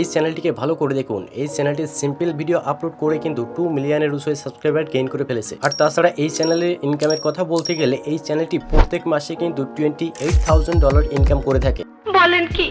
এই চ্যানেলটিকে ভালো করে দেখুন। এই চ্যানেলটি সিম্পল ভিডিও আপলোড করে কিন্তু 2 মিলিয়নের উপরে সাবস্ক্রাইবার গেইন করে ফেলেছে। আর তাছাড়া এই চ্যানেলের ইনকামের কথা বলতে গেলে এই চ্যানেলটি প্রত্যেক মাসে কিন্তু $28,000 ইনকাম করে থাকে। বলেন কি?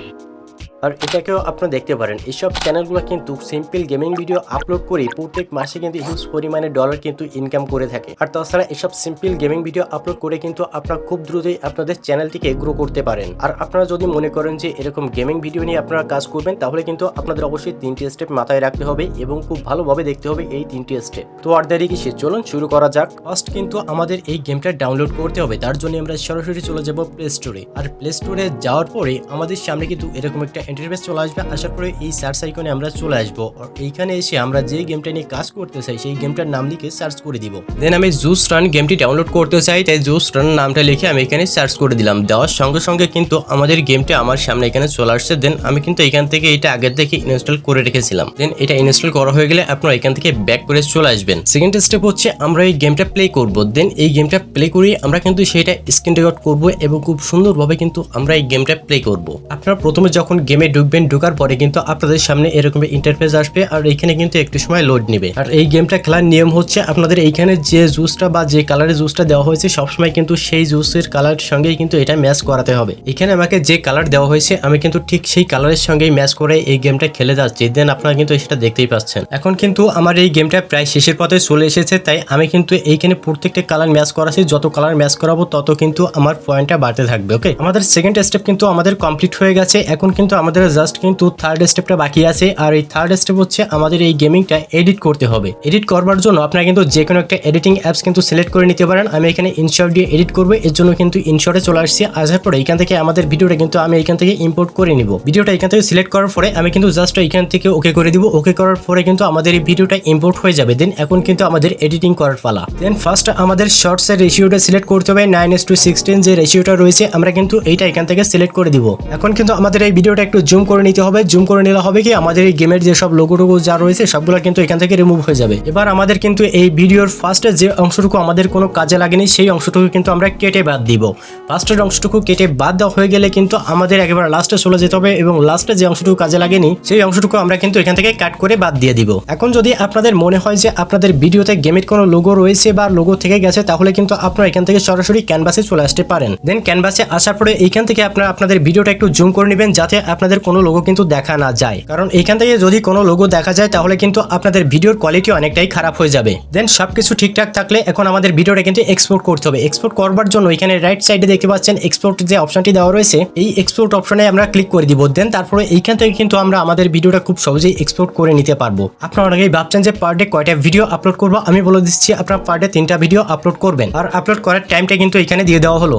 আর এটাকেও আপনারা দেখতে পারেন, এইসব চ্যানেলগুলো কিন্তু সিম্পল গেমিং ভিডিও আপলোড করে প্রত্যেক মাসে কিন্তু হিউজ পরিমাণে ডলার কিন্তু ইনকাম করে থাকে। আর তাছাড়া এসব সিম্পল গেমিং ভিডিও আপলোড করে কিন্তু আপনারা খুব দ্রুতই আপনাদের চ্যানেলটিকে গ্রো করতে পারেন। আর আপনারা যদি মনে করেন যে এরকম গেমিং ভিডিও নিয়ে আপনারা কাজ করবেন, তাহলে কিন্তু আপনাদের অবশ্যই 3টি স্টেপ মাথায় রাখতে হবে এবং খুব ভালোভাবে দেখতে হবে এই 3টি স্টেপ। তো আর দেরি কিসে, চলুন শুরু করা যাক। ফার্স্ট কিন্তু আমাদের এই গেমটা ডাউনলোড করতে হবে। তার জন্য আমরা সরাসরি চলে যাব প্লে স্টোরে। আর প্লে স্টোরে যাওয়ার পরে আমাদের সামনে কিন্তু এরকম একটা ইন্টারফেস চলে আসবে। আসার পরে এই সার্চ আইকনে আমরা চলে আসবো। আর এইখানে এসে আমরা যে গেমটা নিয়ে কাজ করতে চাই সেই গেমটার নাম লিখে সার্চ করে দিব। দেন আমি জুস রান গেমটি ডাউনলোড করতে চাই, তাই জুস রান নামটা লিখে আমি এখানে সার্চ করে দিলাম। দেওয়ার সঙ্গে সঙ্গে কিন্তু আমাদের গেমটা আমার সামনে এখানে চলে আসছে। দেন আমি কিন্তু এখান থেকে এটা আগের থেকে ইনস্টল করে রেখেছিলাম। দেন এটা ইনস্টল করা হয়ে গেলে আপনারা এখান থেকে ব্যাক করে চলে আসবেন। সেকেন্ড স্টেপ হচ্ছে আমরা এই গেমটা প্লে করব। দেন এই গেমটা প্লে করি আমরা কিন্তু সেটা স্ক্রিন রেকর্ড করব এবং খুব সুন্দরভাবে কিন্তু আমরা এই গেমটা প্লে করব। আপনারা প্রথমে যখন গেমে ঢুকবেন, ঢোকার পরে কিন্তু আপনাদের সামনে এরকম ইন্টারফেস আসবে। আর এইখানে কিন্তু একটু সময় লোড নেবে। আর এই গেমটা খেলার নিয়ম হচ্ছে আপনাদের এইখানে যে জুসটা বা যে কালারের জুসটা দেওয়া হয়েছে সবসময় কিন্তু সেই জুসের কালার সঙ্গে কিন্তু এটা ম্যাচ করাতে হবে। এখানে আমাকে যে কালার দেওয়া হয়েছে আমি কিন্তু ঠিক সেই কালারের সঙ্গেই ম্যাচ করে এই গেমটা খেলে যাচ্ছি। দেন আপনারা কিন্তু সেটা দেখতেই পাচ্ছেন। এখন কিন্তু আমার এই গেমটা প্রায় শেষের পথে চলে এসেছে, তাই আমি কিন্তু এইখানে প্রত্যেকটা কালার ম্যাচ করাচ্ছি। যত কালার ম্যাচ করাবো তত কিন্তু আমার পয়েন্টটা বাড়তে থাকবে। ওকে, আমাদের সেকেন্ড স্টেপ কিন্তু আমাদের কমপ্লিট হয়ে গেছে। এখন কিন্তু আমাদের জাস্ট কিন্তু থার্ড স্টেপটা বাকি আছে। আর এই থার্ড স্টেপ হচ্ছে আমাদের এই গেমিংটা এডিট করতে হবে। এডিট করবার জন্য আপনারা কিন্তু যে কোনো একটা এডিটিং অ্যাপস কিন্তু সিলেক্ট করে নিতে পারেন। আমি এখানে ইনশট দিয়ে এডিট করবো, এর জন্য কিন্তু ইনশটে চলে আসছি। আসার পরে এখান থেকে আমাদের ভিডিওটা কিন্তু আমি এখান থেকে ইম্পোর্ট করে নিব। ভিডিওটা এখান থেকে সিলেক্ট করার পরে আমি কিন্তু জাস্ট এখান থেকে ওকে করে দিব। ওকে করার পরে কিন্তু আমাদের এই ভিডিওটা ইম্পোর্ট হয়ে যাবে। দেন এখন কিন্তু আমাদের এডিটিং করার পালা। দেন ফার্স্ট আমাদের শর্টস এর রেশিওটা সিলেক্ট করতে হবে। 9:16 যে রেশিওটা রয়েছে আমরা কিন্তু এইটা এখান থেকে সিলেক্ট করে দিব। এখন কিন্তু আমাদের এই ভিডিওটা একটু জুম করে নিতে হবে। জুম করে নিলে হবে কি আমাদের এই গেমের যে সব লোগো যা রয়েছে সবগুলো কিন্তু এখান থেকে রিমুভ হয়ে যাবে। এবার আমাদের কিন্তু এই ভিডিওর ফার্স্টে যে অংশটুকু আমাদের কোনো কাজে লাগেনি সেই অংশটুকু কিন্তু আমরা কেটে বাদ দিব। ফার্স্টের অংশটুকু কেটে বাদ দেওয়া হয়ে গেলে কিন্তু আমাদের একেবারে লাস্টে চলে যেতে হবে এবং লাস্টে যে অংশটুকু কাজে লাগেনি সেই অংশটুকু আমরা কিন্তু এখান থেকে কাট করে বাদ দিয়ে দিব। এখন যদি আপনাদের মনে হয় যে আপনাদের ভিডিওতে গেমের কোনো লোগো রয়েছে বা লোগো থেকে গেছে, তাহলে কিন্তু আপনারা এখান থেকে সরাসরি ক্যানভাসে চলে আসতে পারেন। দেন ক্যানভাসে আসার পরে এইখান থেকে আপনারা আপনাদের ভিডিওটা একটু জুম করে নেবেন যাতে আপনাদের কোনো লোগো কিন্তু দেখা না যায়। কারণ এইখান থেকে যদি কোনো লোগো দেখা যায় তাহলে কিন্তু আপনাদের ভিডিওর কোয়ালিটি অনেকটাই খারাপ হয়ে যাবে। দেন সবকিছু ঠিকঠাক থাকলে এখন আমাদের ভিডিওটা কিন্তু এক্সপোর্ট করতে হবে। এক্সপোর্ট করবার জন্য এখানে রাইট সাইডে দেখতে পাচ্ছেন এক্সপোর্ট যে অপশনটি দেওয়া রয়েছে, এই এক্সপোর্ট অপশনে আমরা ক্লিক করে দিব। দেন তারপরে এইখান থেকে কিন্তু আমরা আমাদের ভিডিওটা খুব সহজেই এক্সপোর্ট করে নিতে পারবো। আপনারা অনেকেই ভাবছেন যে পার ডে কয়টা ভিডিও আপলোড করবো। আমি বলে দিচ্ছি আপনারা পার ডে 3টা ভিডিও আপলোড করবেন। আর আপলোড করার টাইমটা কিন্তু এখানে দিয়ে দেওয়া হলো।